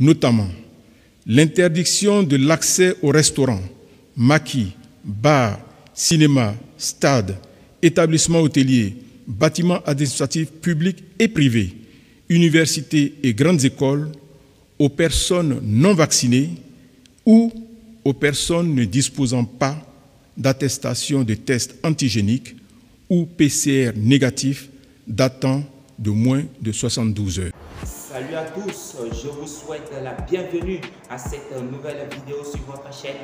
notamment l'interdiction de l'accès aux restaurants, maquis, bars, cinémas, stades, établissements hôteliers, bâtiments administratifs publics et privés, universités et grandes écoles aux personnes non vaccinées ou aux personnes ne disposant pas d'attestation de test antigénique ou PCR négatif datant de moins de 72 heures. Salut à tous, je vous souhaite la bienvenue à cette nouvelle vidéo sur votre chaîne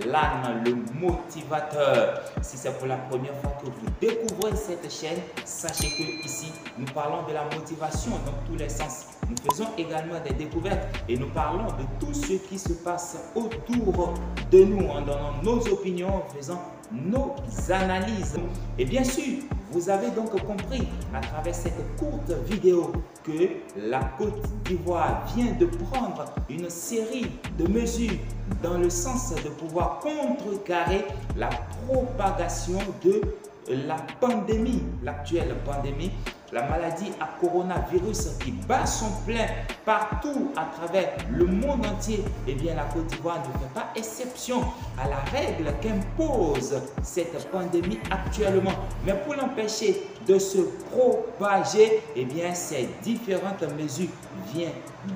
LAN, le motivateur. Si c'est pour la première fois que vous découvrez cette chaîne, sachez que ici nous parlons de la motivation dans tous les sens. Nous faisons également des découvertes et nous parlons de tout ce qui se passe autour de nous en donnant nos opinions, en faisant nos analyses. Et bien sûr, vous avez donc compris à travers cette courte vidéo que la Côte d'Ivoire vient de prendre une série de mesures dans le sens de pouvoir contrecarrer la propagation de la pandémie, l'actuelle pandémie, la maladie à coronavirus qui bat son plein partout à travers le monde entier. Eh bien, la Côte d'Ivoire ne fait pas exception à la règle qu'impose cette pandémie actuellement. Mais pour l'empêcher de se propager, eh bien, ces différentes mesures viennent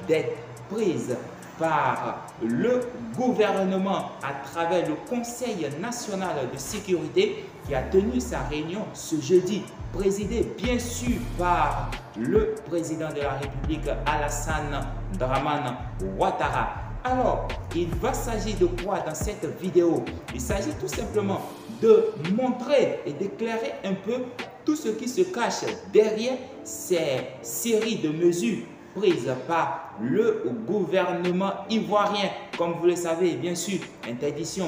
d'être prises par le gouvernement à travers le Conseil national de sécurité qui a tenu sa réunion ce jeudi, présidé bien sûr par le président de la République Alassane Dramane Ouattara. Alors, il va s'agir de quoi dans cette vidéo? Il s'agit tout simplement de montrer et d'éclairer un peu tout ce qui se cache derrière ces séries de mesures prises par le gouvernement ivoirien. Comme vous le savez, bien sûr, interdiction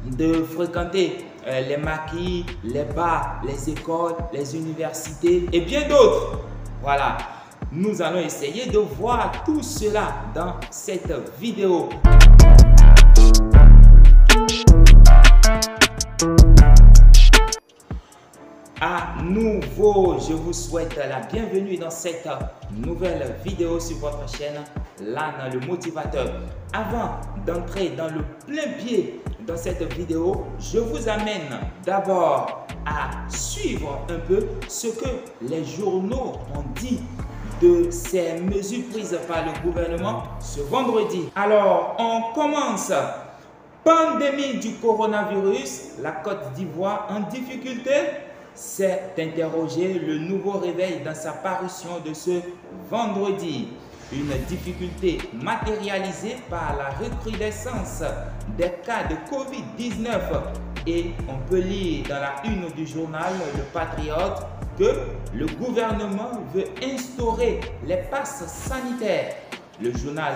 de fréquenter les maquis, les bars, les écoles, les universités et bien d'autres. Voilà, nous allons essayer de voir tout cela dans cette vidéo. À nouveau, je vous souhaite la bienvenue dans cette nouvelle vidéo sur votre chaîne LAN, le motivateur. Avant d'entrer dans le plein pied dans cette vidéo, je vous amène d'abord à suivre un peu ce que les journaux ont dit de ces mesures prises par le gouvernement ce vendredi. Alors, on commence. Pandémie du coronavirus, la Côte d'Ivoire en difficulté? S'est interrogé le nouveau réveil dans sa parution de ce vendredi. Une difficulté matérialisée par la recrudescence des cas de Covid-19. Et on peut lire dans la une du journal Le Patriote que le gouvernement veut instaurer les passes sanitaires. Le journal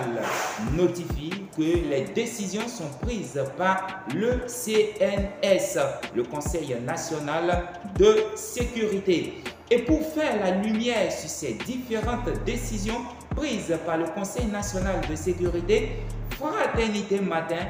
notifie que les décisions sont prises par le CNS, le Conseil national de sécurité. Et pour faire la lumière sur ces différentes décisions prises par le Conseil national de sécurité, Fraternité Matin,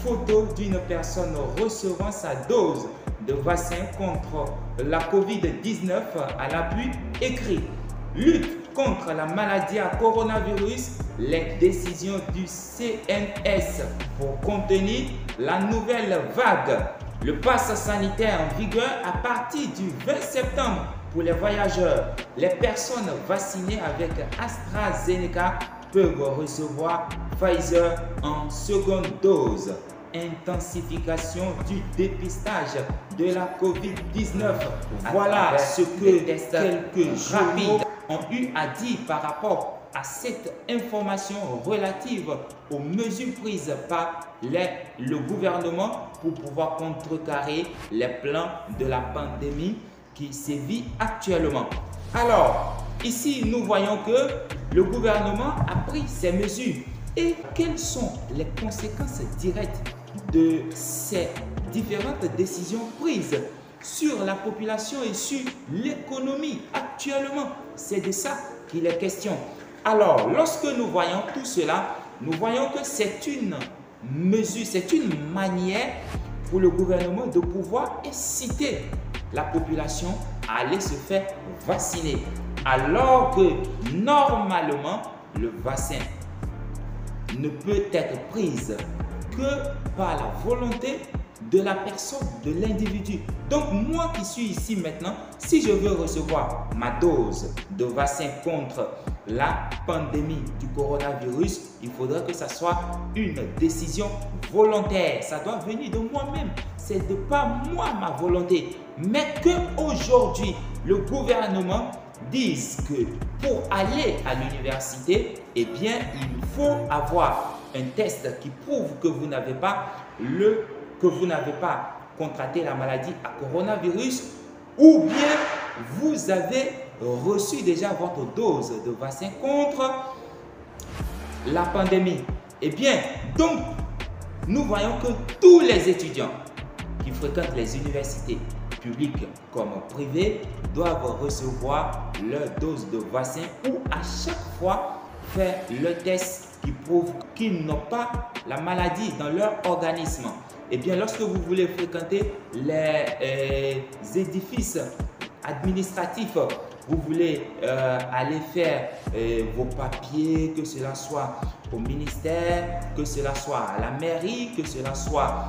photo d'une personne recevant sa dose de vaccin contre la Covid-19 à l'appui, écrit « Lutte contre la maladie à coronavirus, les décisions du CNS pour contenir la nouvelle vague. Le pass sanitaire en vigueur à partir du 20 septembre pour les voyageurs. Les personnes vaccinées avec AstraZeneca peuvent recevoir Pfizer en seconde dose. Intensification du dépistage de la Covid-19. Voilà ce que quelques journaux ont eu à dire par rapport à cette information relative aux mesures prises par le gouvernement pour pouvoir contrecarrer les plans de la pandémie qui sévit actuellement. Alors, ici, nous voyons que le gouvernement a pris ces mesures. Et quelles sont les conséquences directes de ces différentes décisions prises sur la population et sur l'économie actuellement? C'est de ça qu'il est question. Alors, lorsque nous voyons tout cela, nous voyons que c'est une mesure, c'est une manière pour le gouvernement de pouvoir inciter la population à aller se faire vacciner. Alors que normalement, le vaccin ne peut être prise que par la volonté de la personne, de l'individu. Donc moi qui suis ici maintenant, si je veux recevoir ma dose de vaccin contre la pandémie du coronavirus, il faudrait que ça soit une décision volontaire. Ça doit venir de moi-même. C'est de pas moi ma volonté. Mais qu'aujourd'hui, le gouvernement dise que pour aller à l'université, eh bien, il faut avoir un test qui prouve que vous n'avez pas contracté la maladie à coronavirus, ou bien vous avez reçu déjà votre dose de vaccin contre la pandémie. Eh bien, donc, nous voyons que tous les étudiants qui fréquentent les universités publiques comme privées doivent recevoir leur dose de vaccin ou à chaque fois faire le test qui prouve qu'ils n'ont pas la maladie dans leur organisme. Eh bien, lorsque vous voulez fréquenter les édifices administratifs, vous voulez aller faire vos papiers, que cela soit au ministère, que cela soit à la mairie, que cela soit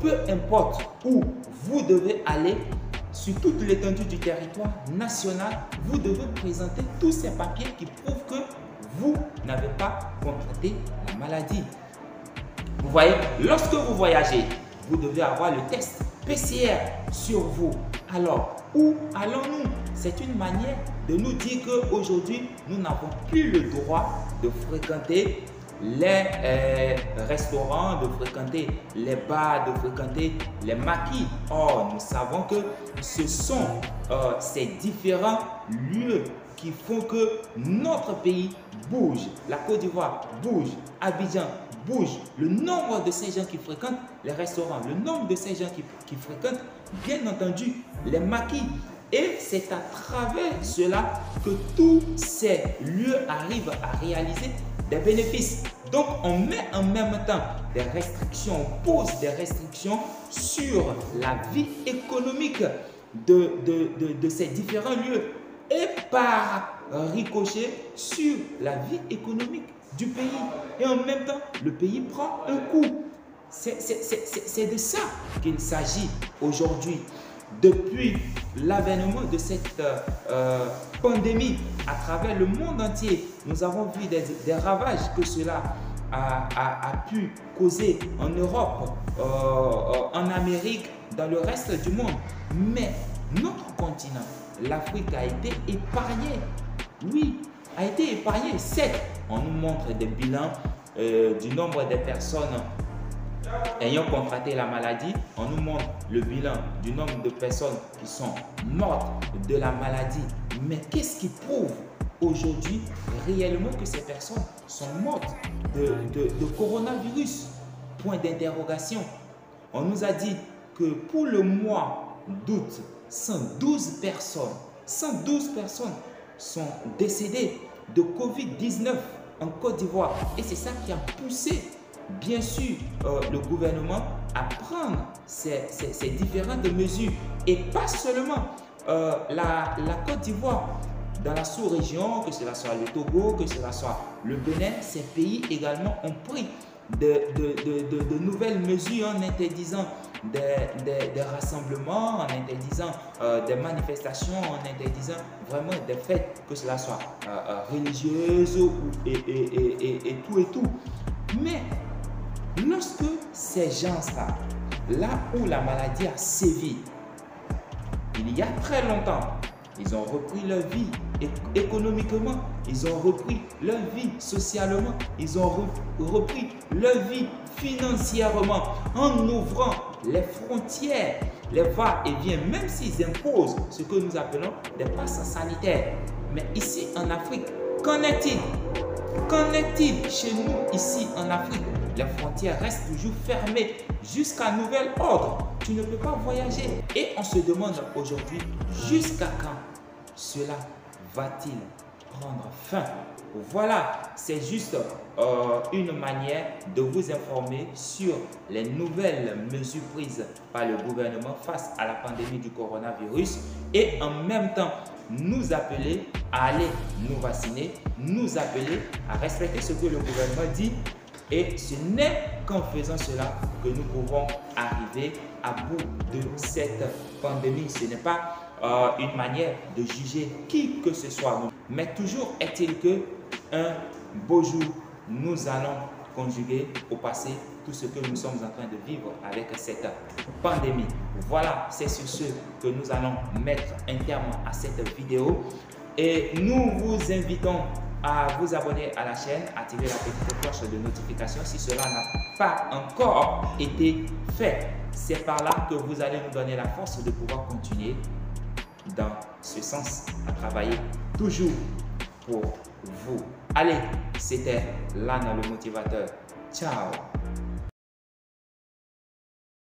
peu importe où vous devez aller sur toute l'étendue du territoire national, vous devez présenter tous ces papiers qui prouvent que vous n'avez pas contracté la maladie. Vous voyez, lorsque vous voyagez, vous devez avoir le test PCR sur vous. Alors, où allons-nous? C'est une manière de nous dire qu'aujourd'hui, nous n'avons plus le droit de fréquenter les restaurants, de fréquenter les bars, de fréquenter les maquis. Or, nous savons que ce sont ces différents lieux qui font que notre pays bouge. La Côte d'Ivoire bouge, Abidjan bouge. Le nombre de ces gens qui fréquentent les restaurants, le nombre de ces gens qui fréquentent, bien entendu, les maquis. Et c'est à travers cela que tous ces lieux arrivent à réaliser des bénéfices. Donc, on met en même temps des restrictions, on pose des restrictions sur la vie économique de ces différents lieux et par ricochet sur la vie économique du pays. Et en même temps, le pays prend un coup. C'est de ça qu'il s'agit aujourd'hui. Depuis l'avènement de cette pandémie à travers le monde entier, nous avons vu des ravages que cela a pu causer en Europe, en Amérique, dans le reste du monde. Mais notre continent, l'Afrique, a été épargné. Oui, a été épargné. Certes, on nous montre des bilans du nombre de personnes ayant contracté la maladie, on nous montre le bilan du nombre de personnes qui sont mortes de la maladie. Mais qu'est-ce qui prouve aujourd'hui réellement que ces personnes sont mortes de coronavirus? Point d'interrogation. On nous a dit que pour le mois d'août, 112 personnes sont décédées de Covid-19 en Côte d'Ivoire. Et c'est ça qui a poussé bien sûr le gouvernement à prendre ces différentes mesures. Et pas seulement la Côte d'Ivoire, dans la sous-région, que cela soit le Togo, que cela soit le Bénin, ces pays également ont pris de nouvelles mesures en interdisant des rassemblements, en interdisant des manifestations, en interdisant vraiment des fêtes, que cela soit religieuses et tout. Mais lorsque ces gens-là, là où la maladie a sévi, il y a très longtemps, ils ont repris leur vie économiquement, ils ont repris leur vie socialement, ils ont repris leur vie financièrement en ouvrant les frontières, les va-et-vient, même s'ils imposent ce que nous appelons des passes sanitaires. Mais ici en Afrique, qu'en est-il? Qu'en est-il chez nous ici en Afrique? Les frontières restent toujours fermées jusqu'à nouvel ordre. Tu ne peux pas voyager. Et on se demande aujourd'hui jusqu'à quand cela va-t-il prendre fin? Voilà, c'est juste une manière de vous informer sur les nouvelles mesures prises par le gouvernement face à la pandémie du coronavirus et en même temps nous appeler à aller nous vacciner, nous appeler à respecter ce que le gouvernement dit Et ce n'est qu'en faisant cela que nous pouvons arriver à bout de cette pandémie. Ce n'est pas une manière de juger qui que ce soit. Mais toujours est-il que un beau jour, nous allons conjuguer au passé tout ce que nous sommes en train de vivre avec cette pandémie. Voilà, c'est sur ce que nous allons mettre un terme à cette vidéo. Et nous vous invitons à vous abonner à la chaîne, activer la petite cloche de notification si cela n'a pas encore été fait. C'est par là que vous allez nous donner la force de pouvoir continuer dans ce sens, à travailler toujours pour vous. Allez, c'était Lana le motivateur. Ciao!